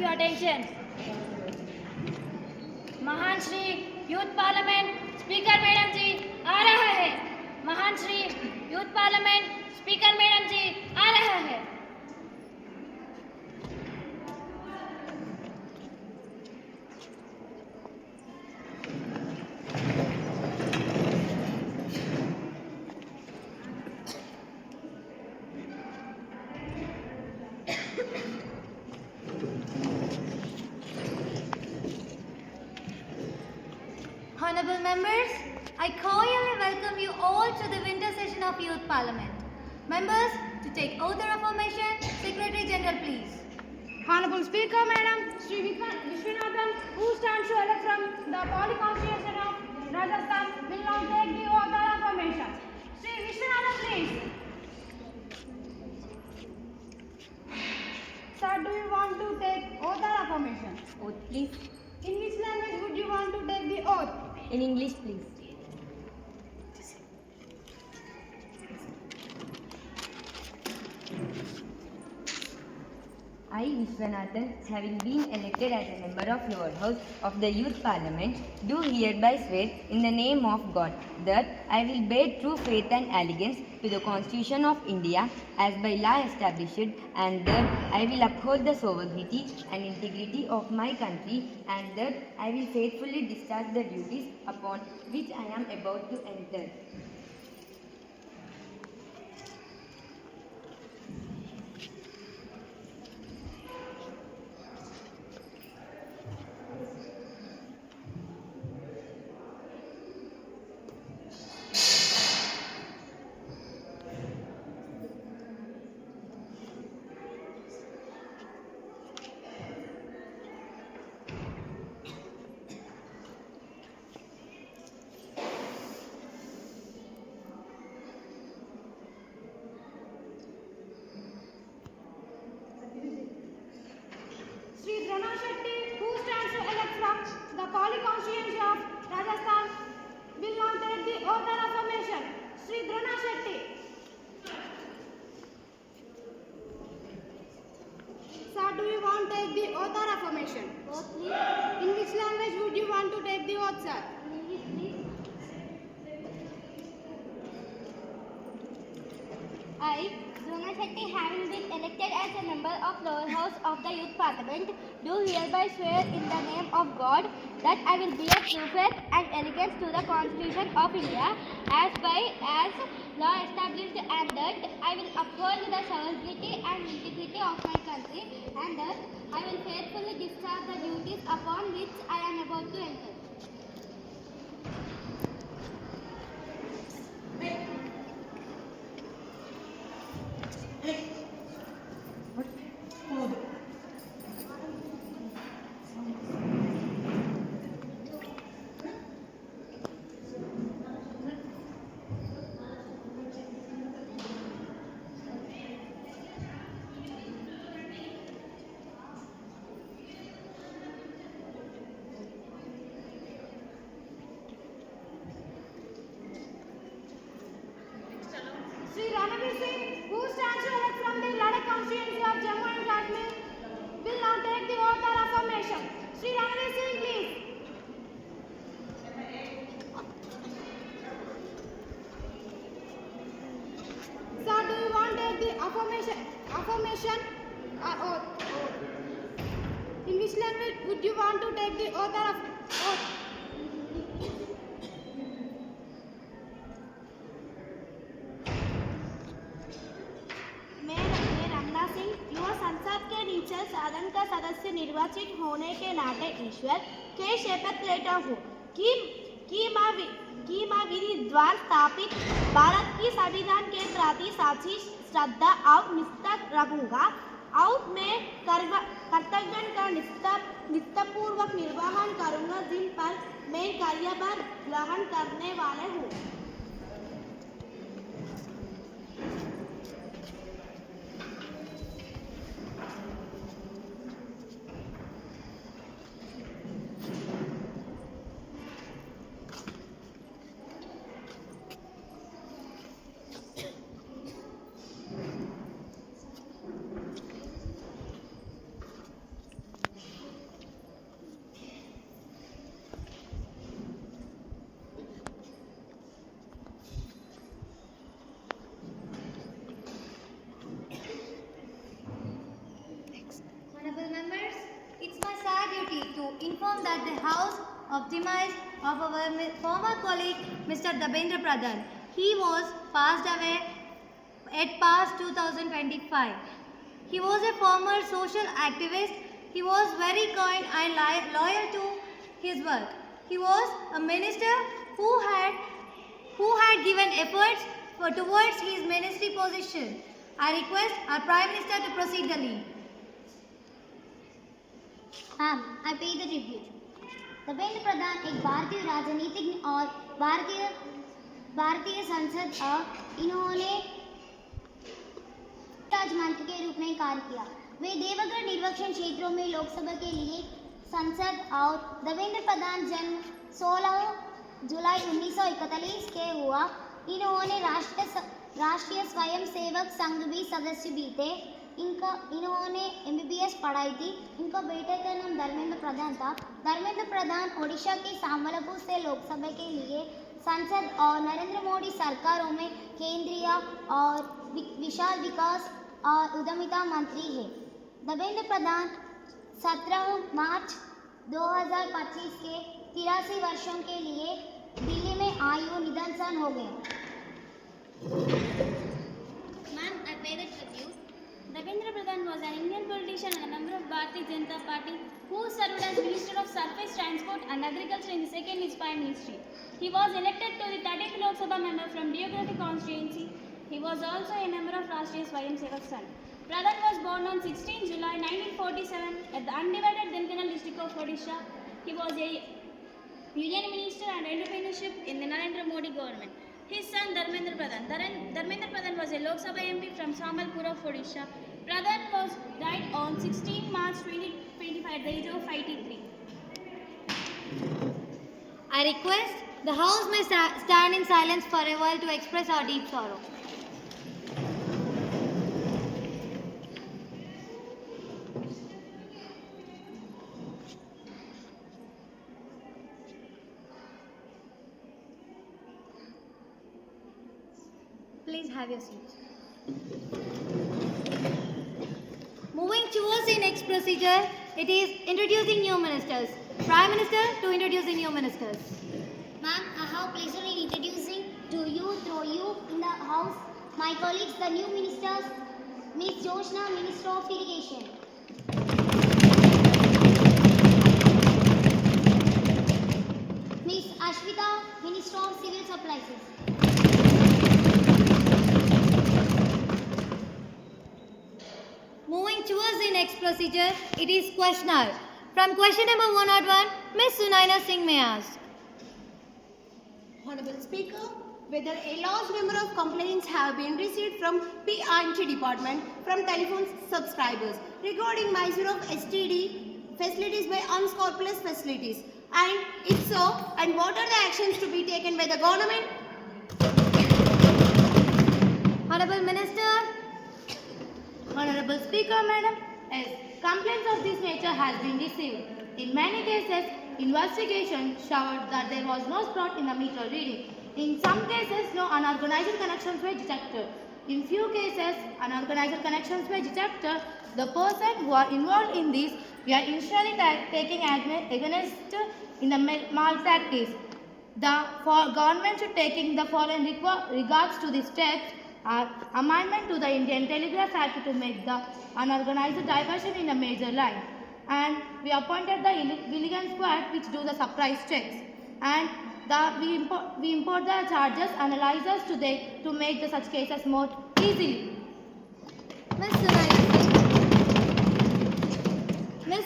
your attention. महान Shri youth parliament speaker madam ji आ रहा है। महान Shri youth parliament speaker madam ji आ रहा है। Honorable members, I cordially welcome you all to the winter session of Youth Parliament. Members, to take oath of affirmation, Secretary General please. Honorable Speaker Madam Sri Vishwanathan, who stands to elect from the Poly Constitution of Rajasthan, will now take the oath of affirmation. Sri Vishwanathan please. Sir, do you want to take oath of affirmation? Oath please. In which language would you want to take the oath? In English please. I, Vishwanathan, having been elected as a member of lower house of the Youth Parliament, do hereby swear in the name of God that I will bear true faith and allegiance to the Constitution of India as by law established, and that I will uphold the sovereignty and integrity of my country, and that I will faithfully discharge the duties upon which I am about to enter. Who stands to elect from the Poly Constituency of Rajasthan, will now take the oath of affirmation. Sri Drona Shetty. Sir, do you want to take the oath of affirmation? Oath please. In which language would you want to take the oath, sir? In English please. I, Drona Shetty, having been elected as a member of lower house of the Youth Parliament, do hereby swear in the name of God that I will bear true faith and allegiance to the Constitution of India as law established, and that I will uphold the sovereignty and integrity of my country, and that I will faithfully discharge the duties upon which I am about to enter. Sri Ranavir Singh, who stands to elect from the Ladakh constituency of Jammu and Kashmir, will now take the oath of affirmation. Sri Ranavir Singh, please. Sir, do you want to take the affirmation oath? In which language would you want to take the oath of oath? युवा संसद के नीचे सदन का सदस्य निर्वाचित होने के नाते ईश्वर के शपथ लेता हूँ कि मैं विधि द्वारा स्थापित भारत की संविधान के प्रति सच्ची श्रद्धा और निष्ठा रखूंगा और मैं कर्तव्य का निष्ठापूर्वक निर्वहन करूंगा जिन पर मैं कार्यभार ग्रहण करने वाले हूँ। inform that the House of demise of our former colleague Mr. Davendra Pradhan. He was passed away at past 2025. He was a former social activist. He was very kind and loyal to his work. He was a minister who had given efforts towards his ministry position. I request our Prime Minister to proceed the lead. I pay the tribute. Devendra प्रधान एक भारतीय राजनीतिज्ञ और भारतीय संसद इन्होंने ताज मंत्री के रूप में कार्य किया। वे देवगढ़ निर्वाचन क्षेत्रों में लोकसभा के लिए संसद और देवेंद्र प्रधान जन्म 16 जुलाई 1941 के हुआ। इन्होंने राष्ट्रीय स्वयंसेवक संघ भी सदस्य भी थे। इन्होंने MBBS पढ़ाई थी। इनका बेटे का नाम धर्मेंद्र प्रधान था। धर्मेंद्र प्रधान ओडिशा के संबलपुर से लोकसभा के लिए संसद और नरेंद्र मोदी सरकारों में केंद्रीय और विशाल विकास और उद्यमिता मंत्री है। देवेंद्र प्रधान 17 मार्च 2025 के 83 वर्षों के लिए दिल्ली में आयु निधन हो गए। Ma'am, I pay the tribute. Davendra Pradhan was an Indian politician and a member of Bharatiya Janata Party who served as Minister of Surface Transport and Agriculture in the second Inspired Ministry. He was elected to the 30th Lok Sabha member from geographic constituency. He was also a member of Rashtriya Swayamsevak Sangh. Pradhan was born on 16 July 1947 at the undivided Dhenkanal district of Odisha. He was a Union Minister and Entrepreneurship in the Narendra Modi government. His son Dharmendra Pradhan. Dharmendra Pradhan was a Lok Sabha MP from Sambalpur of Odisha. Pradhan was died on 16 March 2025 at the age of 83. I request the House may stand in silence for a while to express our deep sorrow. Please have your seats. Moving towards the next procedure, it is introducing new ministers. Prime Minister to introduce the new ministers. Ma'am, I have pleasure in introducing to you, through you in the House, my colleagues, the new ministers, Ms. Joshna, Minister of Irrigation. Ms. Ashwita, Minister of Civil Supplies. Moving towards the next procedure, it is question hour. From question number 101, Ms. Sunaina Singh may ask. Honorable Speaker, whether a large number of complaints have been received from PIT department from telephone subscribers regarding measure of STD facilities by unscrupulous facilities, and if so, and what are the actions to be taken by the government? Honorable Minister. Honorable Speaker, Madam, as complaints of this nature has been received. In many cases, investigation showed that there was no spot in the meter reading. In some cases, no unorganized connections were detected. In few cases, unorganized connections were detected. The person who are involved in this, we are initially taking against in the malpractice. The government should taking the following regards to the steps are amendment to the Indian Telegraph Act to make the unorganized diversion in a major line, and we appointed the Vigilant Squad which do the surprise checks, and we import the charges analyzers to make the such cases more easily. Ms.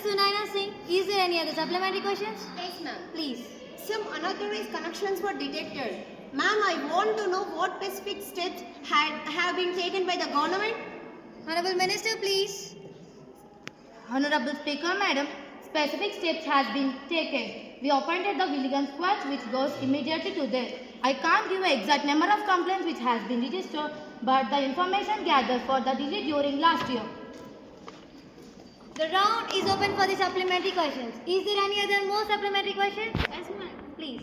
Sunaina Singh, is there any other supplementary questions? Yes, ma'am. Please. Some unauthorized connections were detected. Ma'am, I want to know what specific steps have been taken by the government. Honorable Minister, please. Honorable Speaker, Madam, specific steps has been taken. We appointed the Vigilant Squad which goes immediately to there. I can't give an exact number of complaints which has been registered, but the information gathered for the delay during last year. The round is open for the supplementary questions. Is there any other more supplementary questions? Yes, ma'am. Please.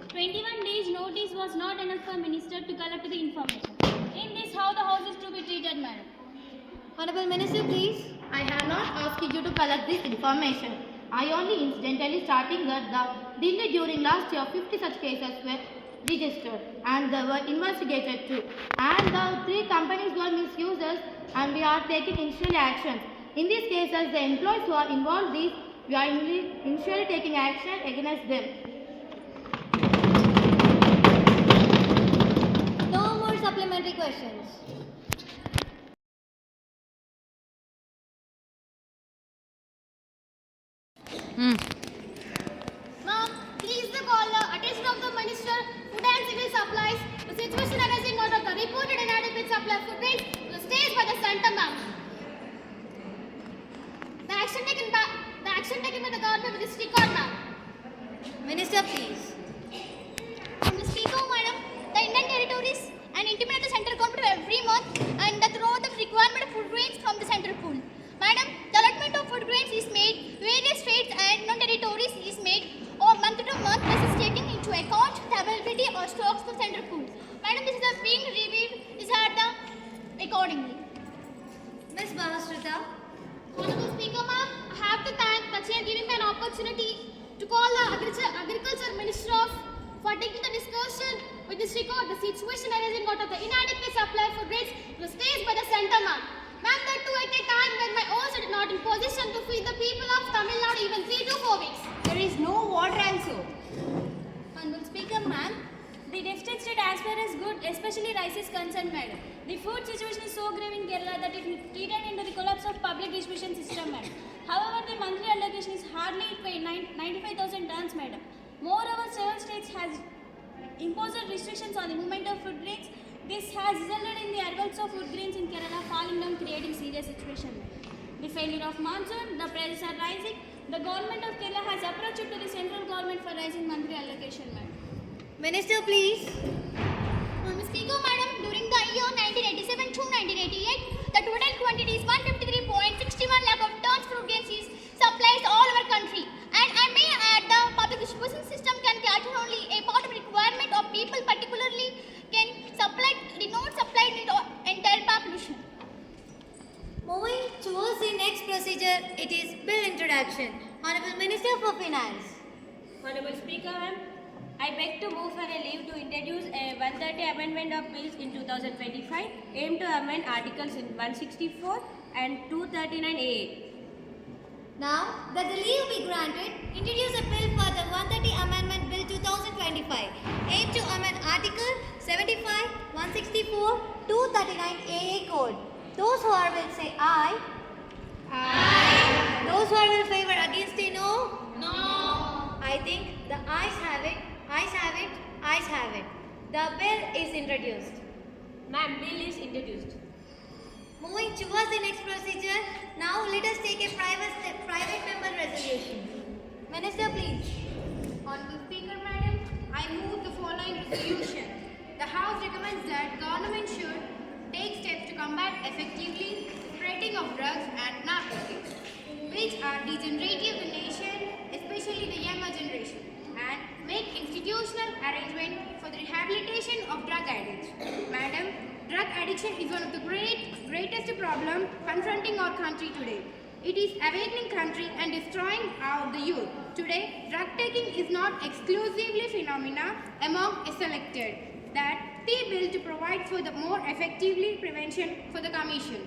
21 days notice was not enough for minister to collect the information. In this, how the house is to be treated, madam? Honorable Minister, please. I have not asked you to collect this information. I only incidentally starting that the delay during last year 50 such cases were registered and they were investigated too. And the 3 companies were misusers and we are taking initial actions. In these cases, the employees who are involved we are initially taking action against them. No more supplementary questions. Ma'am, please call the attention of the Minister, Food and Civil Supplies. The situation arising out of the reported inadequate supply of food grains will stay by the center, ma'am. The action taken by the government with this record, ma'am. Minister, please. Mr. Speaker, madam, the Indian territories and intimate the central government every month and the throughout the requirement of food grains from the central pool. Madam, the allotment of food grains is made, various states and non-territories is made or month to month basis taking into account the availability or stocks of the central pool. Madam, this is being reviewed is at the accordingly. Ms. Bahasrita. Honorable Speaker, ma'am, I have to thank the chair giving me an opportunity to call the Agriculture Minister for taking the discussion with this record the situation arising out of the inadequate supply for grains was staged by the center, ma'am. Ma'am, that too at a time when my own state is not in position to feed the people of Tamil Nadu even 3 to 4 weeks. There is no water also. Honorable Speaker, ma'am, the deficit state as far as good, especially rice is concerned, madam. The food situation is so grave in Kerala that it is treated into the collapse of public distribution system, madam. However, the monthly allocation is hardly 95,000 tons, madam. Moreover, several states has imposed restrictions on the movement of food grains. This has resulted in the arrivals of food grains in Kerala falling down, creating serious situation. The failure of monsoon, the prices are rising. The government of Kerala has approached to the central government for rising monthly allocation, madam. Minister, please. Mr. Speaker, madam, during the year 1987 to 1988, the total quantity is 153.61 lakh of tons fruit grains is supplied all over country. And I may add the public distribution system can cater only a part of requirement of people, particularly can supply the not supplied in the entire population. Moving towards the next procedure, it is bill introduction. Honorable Minister for Finance. Honorable Speaker, ma'am, I beg to move for a leave to introduce a 130 amendment of bills in 2025, aim to amend articles in 164 and 239 AA. Now that the leave be granted, introduce a bill for the 130 Amendment Bill 2025, aim to amend Article 75, 164, 239 AA Code. Those who are will say aye. Aye. Those who are will favor against say no. No. I think the ayes have it. Ayes have it. Ayes have it. The bill is introduced. Ma'am, bill is introduced. Moving towards the next procedure, now let us take a private member resolution. Minister, please. Honorable Speaker, madam, I move the following resolution. The House recommends that government should take steps to combat effectively the spreading of drugs and narcotics, which are degenerative to the nation, especially the younger generation, and make institutional arrangement for the rehabilitation of drug addicts. Madam, drug addiction is one of the greatest problem confronting our country today. It is awakening country and destroying the youth. Today, drug taking is not exclusively phenomena among a selected. That the bill to provide for the more effectively prevention for the Commission.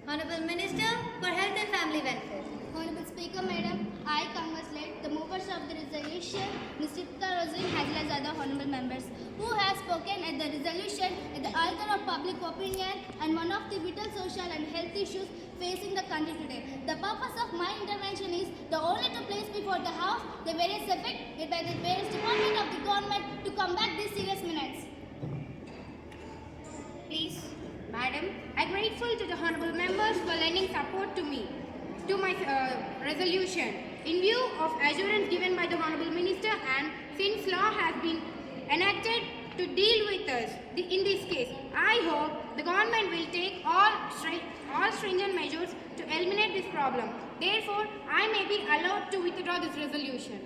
Honorable Minister for Health and Family Welfare. Honorable Speaker, Madam, I congratulate the movers of the resolution, Mr. Pradhan, as well as other honorable members, who have spoken at the resolution at the altar of public opinion and one of the vital social and health issues facing the country today. The purpose of my intervention is the only to place before the House the various efforts made by the various departments of the government to combat these serious menace. Please. Madam, I am grateful to the honorable members for lending support to me, to my resolution. In view of assurance given by the honorable minister and since law has been enacted to deal with us in this case, I hope the government will take all stringent measures to eliminate this problem. Therefore, I may be allowed to withdraw this resolution.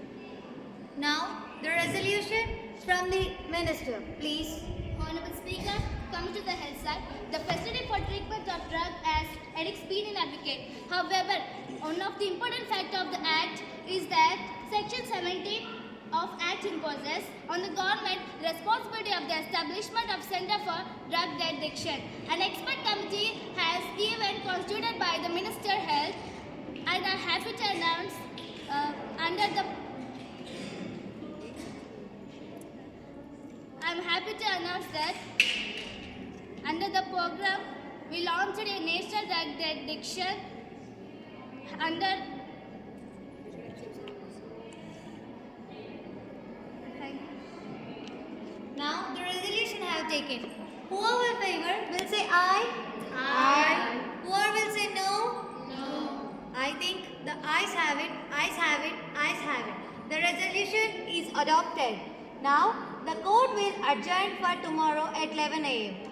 Now, the resolution from the Minister, please. Honorable Speaker, coming to the health side, the facility for treatment of drug as addicts been an advocate. However, One of the important facts of the Act is that Section 17 of Act imposes on the government responsibility of the establishment of Center for Drug Addiction. An expert committee has even constituted by the Minister of Health, and I'm happy to announce that under the program we launched a national drug addiction under. Now the resolution have taken. Whoever will favor will say aye. Aye. Whoever will say no? No. I think the ayes have it, ayes have it, ayes have it. The resolution is adopted. Now the court will adjourn for tomorrow at 11 a.m.